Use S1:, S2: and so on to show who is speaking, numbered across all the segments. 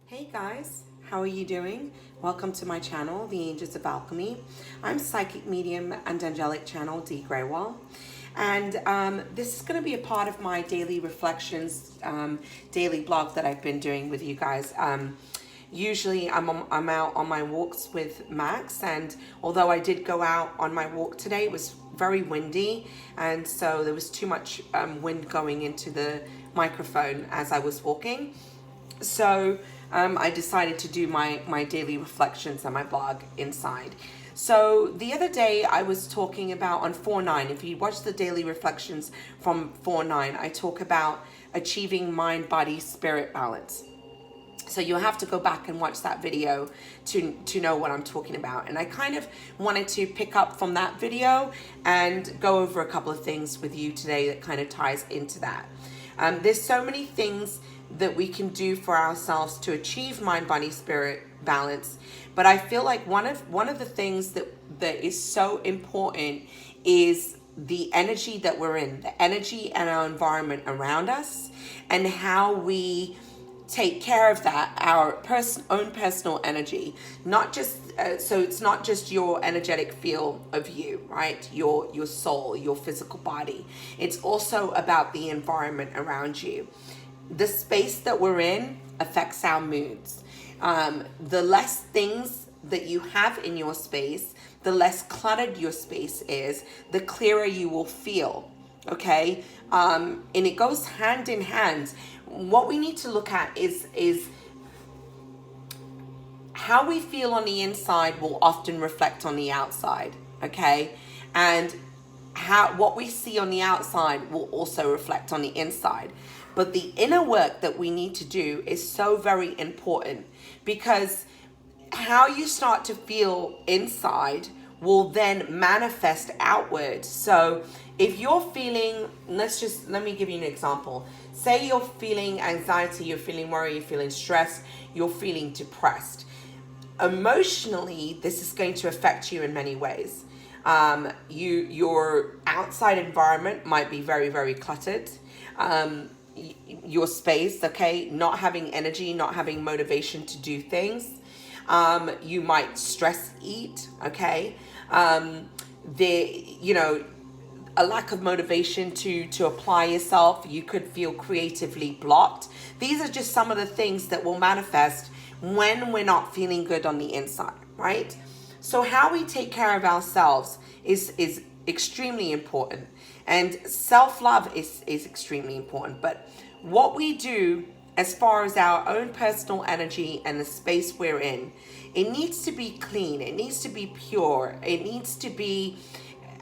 S1: Hey guys, how are you doing? Welcome to my channel, the Angels of Alchemy. I'm psychic medium and angelic channel Dee Grewal, and this is going to be a part of my daily reflections, daily blog that I've been doing with you guys. Usually I'm out on my walks with Max, and although I did go out on my walk today, it was very windy, and so there was too much wind going into the microphone as I was walking. So I decided to do my daily reflections on my blog inside. So the other day I was talking about on 4/9, if you watch the daily reflections from 4/9, I talk about achieving mind, body, spirit balance. So you'll have to go back and watch that video to know what I'm talking about. And I kind of wanted to pick up from that video and go over a couple of things with you today that kind of ties into that. There's so many things that we can do for ourselves to achieve mind, body, spirit balance. But I feel like one of the things that is so important is the energy that we're in, the energy and our environment around us, and how we take care of that, our own personal energy, not just so it's not just your energetic field of you, right? Your soul, your physical body. It's also about the environment around you. The space that we're in affects our moods. The less things that you have in your space, the less cluttered your space is, the clearer you will feel. Okay, and it goes hand in hand. What we need to look at is how we feel on the inside will often reflect on the outside. Okay, and what we see on the outside will also reflect on the inside. But the inner work that we need to do is so very important, because how you start to feel inside will then manifest outward. So if you're feeling, let me give you an example. Say you're feeling anxiety, you're feeling worry, you're feeling stressed, you're feeling depressed. Emotionally, this is going to affect you in many ways. Your outside environment might be very, very cluttered. Your space, okay, not having energy, not having motivation to do things. You might stress eat, okay. A lack of motivation to apply yourself. You could feel creatively blocked. These are just some of the things that will manifest when we're not feeling good on the inside, right? So how we take care of ourselves is extremely important, and self-love is extremely important. But what we do as far as our own personal energy and the space we're in, it needs to be clean, it needs to be pure, it needs to be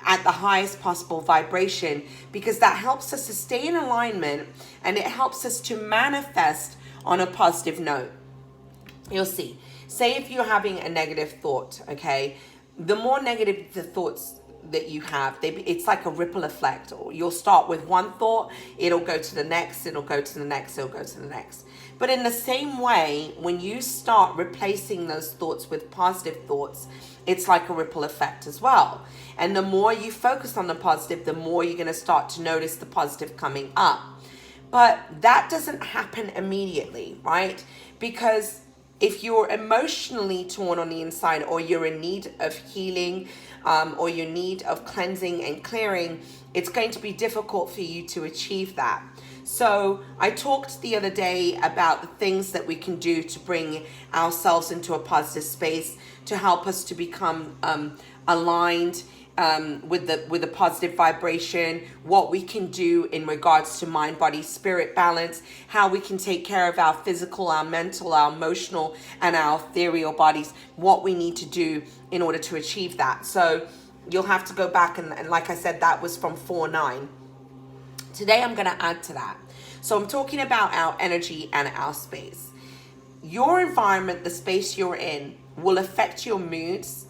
S1: at the highest possible vibration, because that helps us to stay in alignment, and it helps us to manifest on a positive note. You'll see, say if you're having a negative thought, okay, the more negative the thoughts that you have, it's like a ripple effect. Or you'll start with one thought, it'll go to the next, it'll go to the next, it'll go to the next. But in the same way, when you start replacing those thoughts with positive thoughts, it's like a ripple effect as well. And the more you focus on the positive, the more you're going to start to notice the positive coming up. But that doesn't happen immediately, right? Because if you're emotionally torn on the inside, or you're in need of healing, or you're in need of cleansing and clearing, it's going to be difficult for you to achieve that. So I talked the other day about the things that we can do to bring ourselves into a positive space, to help us to become aligned with the positive vibration, what we can do in regards to mind, body, spirit balance, how we can take care of our physical, our mental, our emotional, and our ethereal bodies, what we need to do in order to achieve that. So you'll have to go back, and like I said, that was from 4/9. Today I'm going to add to that. So I'm talking about our energy and our space. Your environment, the space you're in, will affect your moods.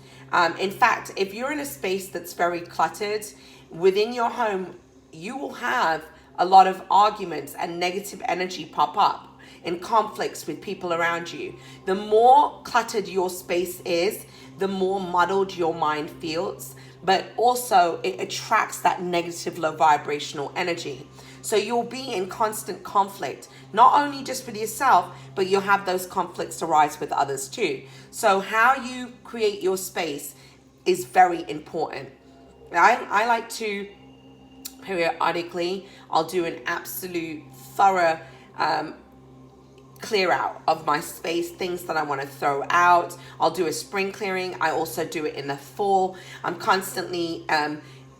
S1: In fact, if you're in a space that's very cluttered within your home, you will have a lot of arguments and negative energy pop up in conflicts with people around you. The more cluttered your space is, the more muddled your mind feels, but also it attracts that negative low vibrational energy. So you'll be in constant conflict, not only just with yourself, but you'll have those conflicts arise with others too. So how you create your space is very important. I like to periodically, I'll do an absolute thorough clear out of my space, things that I want to throw out. I'll do a spring clearing. I also do it in the fall. I'm constantly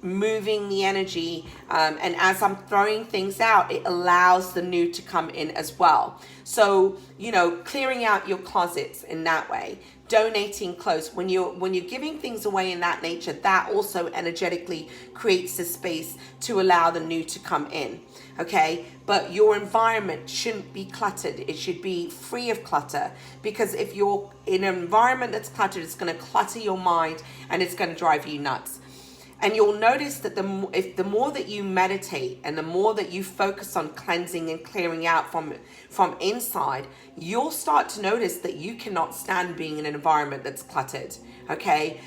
S1: moving the energy, and as I'm throwing things out, it allows the new to come in as well. So, you know, clearing out your closets in that way, donating clothes, when you're giving things away in that nature, that also energetically creates a space to allow the new to come in. Okay, but your environment shouldn't be cluttered. It should be free of clutter, because if you're in an environment that's cluttered, it's going to clutter your mind and it's going to drive you nuts. And you'll notice that the more that you meditate and the more that you focus on cleansing and clearing out from inside, you'll start to notice that you cannot stand being in an environment that's cluttered, okay,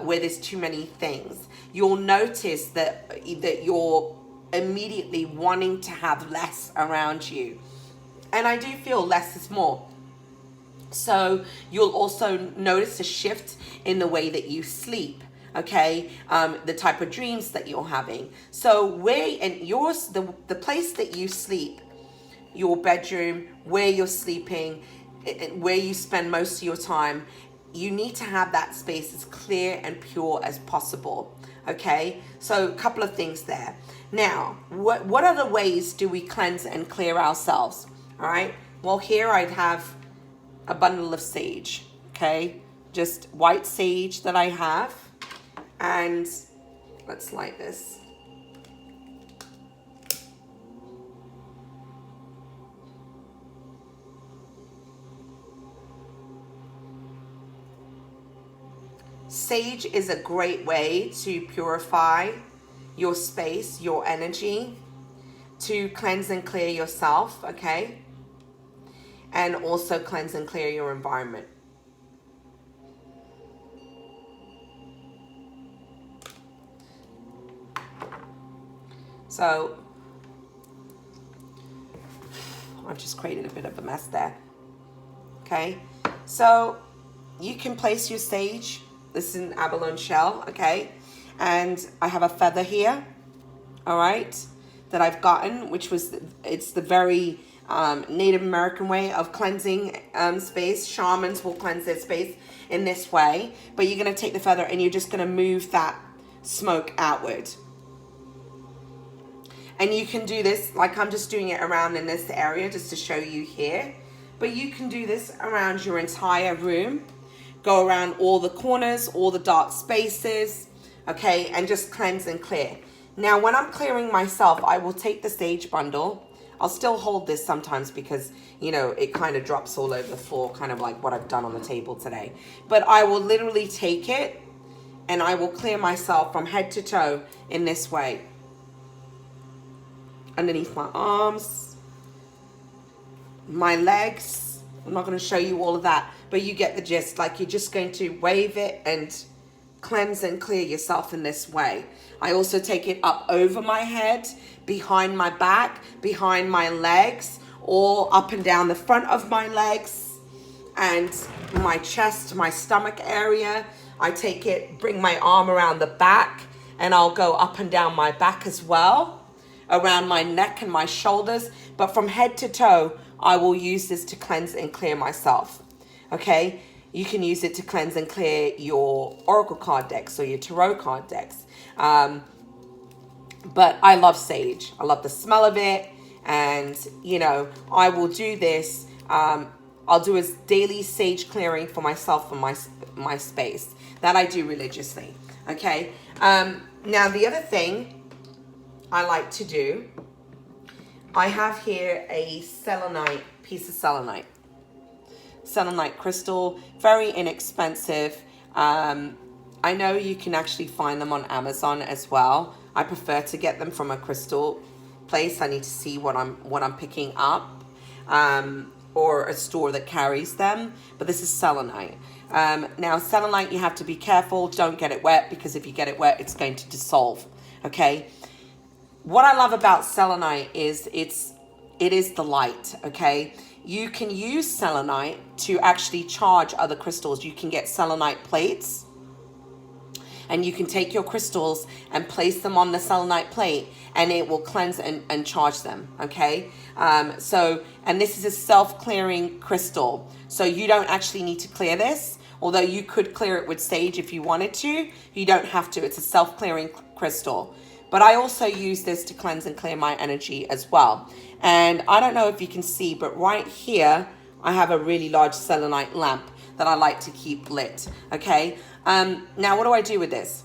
S1: where there's too many things. You'll notice that you're immediately wanting to have less around you. And I do feel less is more. So you'll also notice a shift in the way that you sleep. Okay, the type of dreams that you're having. So the place that you sleep, your bedroom, where you're sleeping, where you spend most of your time, you need to have that space as clear and pure as possible. Okay, so a couple of things there. Now, what other ways do we cleanse and clear ourselves? All right, well, here I'd have a bundle of sage. Okay, just white sage that I have. And let's light this. Sage is a great way to purify your space, your energy, to cleanse and clear yourself, okay? And also cleanse and clear your environment. So I've just created a bit of a mess there. Okay, so you can place your sage. This is an abalone shell, okay? And I have a feather here, all right, that I've gotten, it's the very Native American way of cleansing space. Shamans will cleanse their space in this way. But you're going to take the feather and you're just going to move that smoke outward. And you can do this, like I'm just doing it around in this area just to show you here. But you can do this around your entire room. Go around all the corners, all the dark spaces, okay? And just cleanse and clear. Now, when I'm clearing myself, I will take the sage bundle. I'll still hold this sometimes because, you know, it kind of drops all over the floor, kind of like what I've done on the table today. But I will literally take it and I will clear myself from head to toe in this way. Underneath my arms, my legs. I'm not going to show you all of that, but you get the gist. Like, you're just going to wave it and cleanse and clear yourself in this way. I also take it up over my head, behind my back, behind my legs, all up and down the front of my legs and my chest, my stomach area. I take it, bring my arm around the back, and I'll go up and down my back as well, around my neck and my shoulders. But from head to toe, I will use this to cleanse and clear myself. Okay, you can use it to cleanse and clear your oracle card decks or your tarot card decks. But I love sage. I love the smell of it. And, you know, I will do this. I'll do a daily sage clearing for myself and my space. That I do religiously. Okay. Now, the other thing I like to do, I have here a selenite, piece of selenite. Selenite crystal, very inexpensive. I know you can actually find them on Amazon as well. I prefer to get them from a crystal place. I need to see what I'm picking up, or a store that carries them. But this is selenite. Now, selenite, you have to be careful. Don't get it wet, because if you get it wet, it's going to dissolve. Okay. what I love about selenite is it is the light, okay? You can use selenite to actually charge other crystals. You can get selenite plates, and you can take your crystals and place them on the selenite plate, and it will cleanse and charge them, okay? And this is a self-clearing crystal, so you don't actually need to clear this, although you could clear it with sage if you wanted to. You don't have to. It's a self-clearing crystal. But I also use this to cleanse and clear my energy as well. And I don't know if you can see, but right here, I have a really large selenite lamp that I like to keep lit, okay? Now, what do I do with this?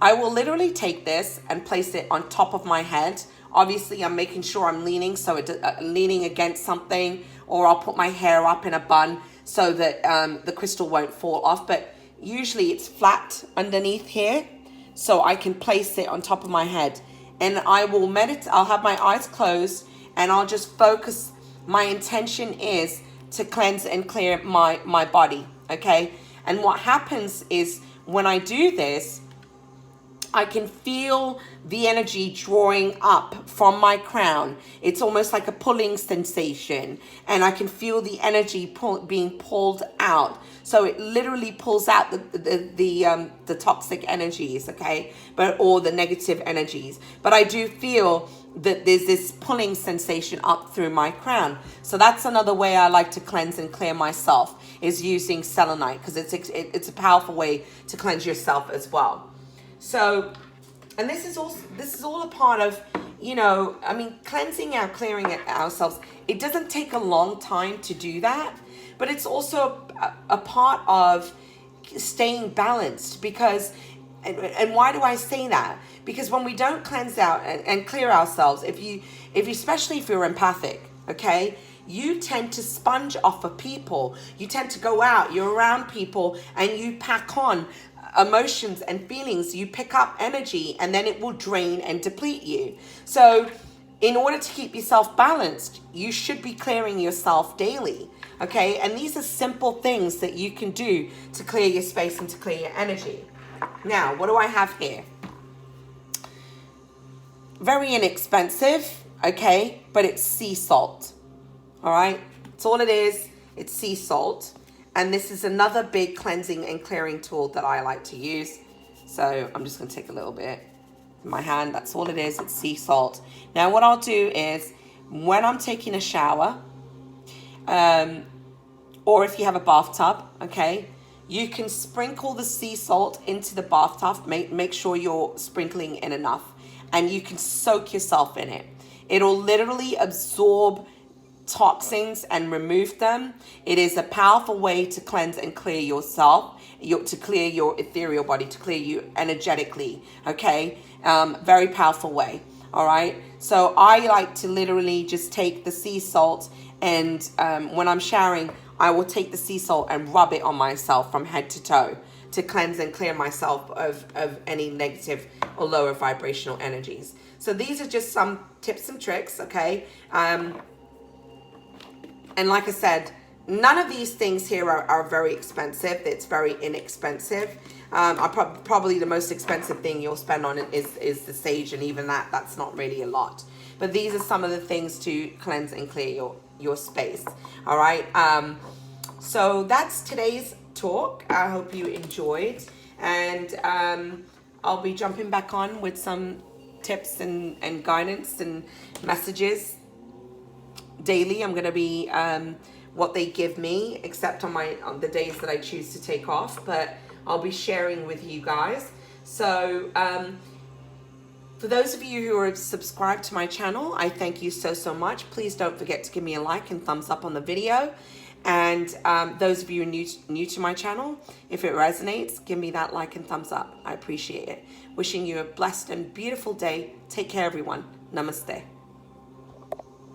S1: I will literally take this and place it on top of my head. Obviously, I'm making sure I'm leaning, so leaning against something, or I'll put my hair up in a bun so that the crystal won't fall off. But usually it's flat underneath here, so I can place it on top of my head. And I will meditate. I'll have my eyes closed, and I'll just focus. My intention is to cleanse and clear my body, okay? And what happens is when I do this, I can feel the energy drawing up from my crown. It's almost like a pulling sensation, and I can feel the energy being pulled out. So it literally pulls out the toxic energies, okay, or the negative energies. But I do feel that there's this pulling sensation up through my crown. So that's another way I like to cleanse and clear myself, is using selenite, because it's a powerful way to cleanse yourself as well. So, and this is all a part of, I mean, cleansing and clearing ourselves. It doesn't take a long time to do that, but it's also a part of staying balanced, because, and why do I say that? Because when we don't cleanse out and clear ourselves, especially if you're empathic, okay, you tend to sponge off of people. You tend to go out, you're around people, and you pack on emotions and feelings. You pick up energy, and then it will drain and deplete you. So in order to keep yourself balanced, you should be clearing yourself daily, okay? And these are simple things that you can do to clear your space and to clear your energy. Now, what do I have here? Very inexpensive, okay? But it's sea salt, all right? That's all it is. It's sea salt. And this is another big cleansing and clearing tool that I like to use. So I'm just going to take a little bit in my hand. That's all it is. It's sea salt. Now what I'll do is, when I'm taking a shower, or if you have a bathtub, okay, you can sprinkle the sea salt into the bathtub. Make sure you're sprinkling in enough, and you can soak yourself in it. It'll literally absorb toxins and remove them. It is a powerful way to cleanse and clear yourself, to clear your ethereal body, to clear you energetically, okay? Very powerful way, all right? So I like to literally just take the sea salt, and when I'm showering, I will take the sea salt and rub it on myself from head to toe to cleanse and clear myself of any negative or lower vibrational energies. So these are just some tips and tricks, okay? And like I said, none of these things here are very expensive. It's very inexpensive. Probably the most expensive thing you'll spend on it is the sage, and even that's not really a lot. But these are some of the things to cleanse and clear your space. All right. So that's today's talk. I hope you enjoyed, and I'll be jumping back on with some tips and guidance and messages daily. I'm going to be what they give me, except on the days that I choose to take off, but I'll be sharing with you guys. So for those of you who are subscribed to my channel, I thank you so much. Please don't forget to give me a like and thumbs up on the video. And those of you who are new to my channel, if it resonates, give me that like and thumbs up. I appreciate it. Wishing you a blessed and beautiful day. Take care, everyone. Namaste.